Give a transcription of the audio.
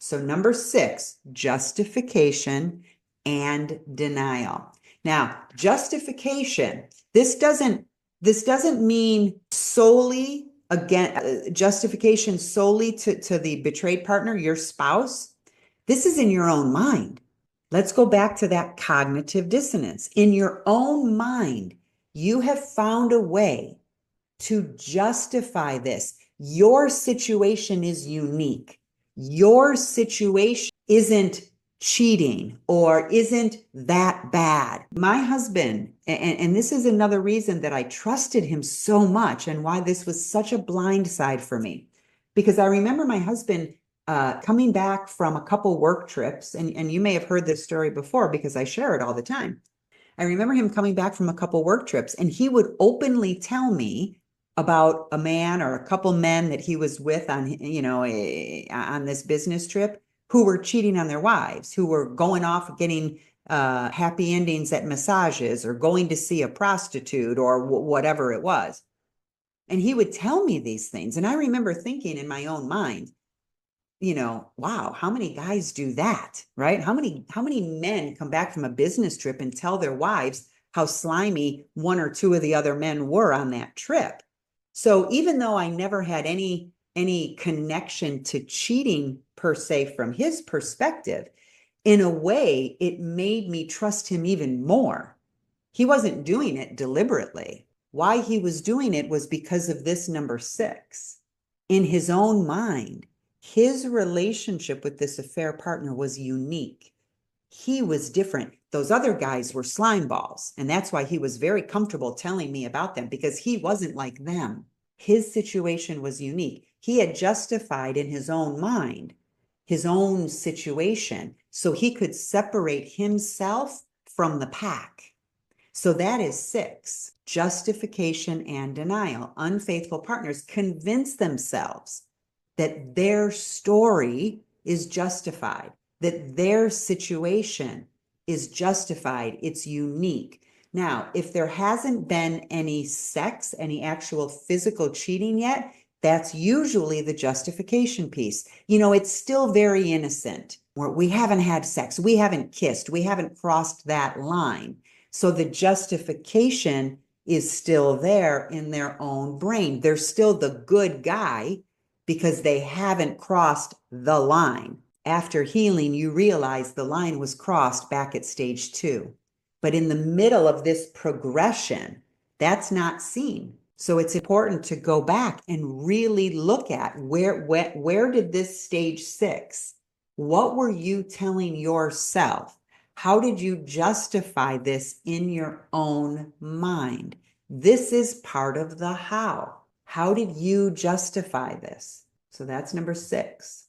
So number 6, justification and denial. Now, justification, this doesn't mean solely justification solely to the betrayed partner, your spouse. This is in your own mind. Let's go back to that cognitive dissonance. In your own mind, you have found a way to justify this. Your situation is unique. Your situation isn't cheating or isn't that bad. My husband, and this is another reason that I trusted him so much and why this was such a blind side for me, because I remember my husband coming back from a couple work trips, and you may have heard this story before because I share it all the time. I remember him coming back from a couple work trips, and he would openly tell me about a man or a couple men that he was with on, on this business trip, who were cheating on their wives, who were going off getting happy endings at massages or going to see a prostitute or whatever it was. And he would tell me these things. And I remember thinking in my own mind, wow, how many guys do that, right? How many men come back from a business trip and tell their wives how slimy one or two of the other men were on that trip? So even though I never had any connection to cheating per se from his perspective, in a way, it made me trust him even more. He wasn't doing it deliberately. Why he was doing it was because of this number 6. In his own mind, his relationship with this affair partner was unique. He was different. Those other guys were slime balls, and that's why he was very comfortable telling me about them, because he wasn't like them. His situation was unique. He had justified in his own mind his own situation so he could separate himself from the pack. So that is 6, justification and denial. Unfaithful partners convince themselves that their story is justified, that their situation is justified, it's unique. Now, if there hasn't been any sex, any actual physical cheating yet, that's usually the justification piece. It's still very innocent. We haven't had sex, we haven't kissed, we haven't crossed that line. So the justification is still there in their own brain. They're still the good guy because they haven't crossed the line. After healing, you realize the line was crossed back at stage 2. But in the middle of this progression, that's not seen. So it's important to go back and really look at where did this stage 6, what were you telling yourself? How did you justify this in your own mind? This is part of the how. How did you justify this? So that's number 6.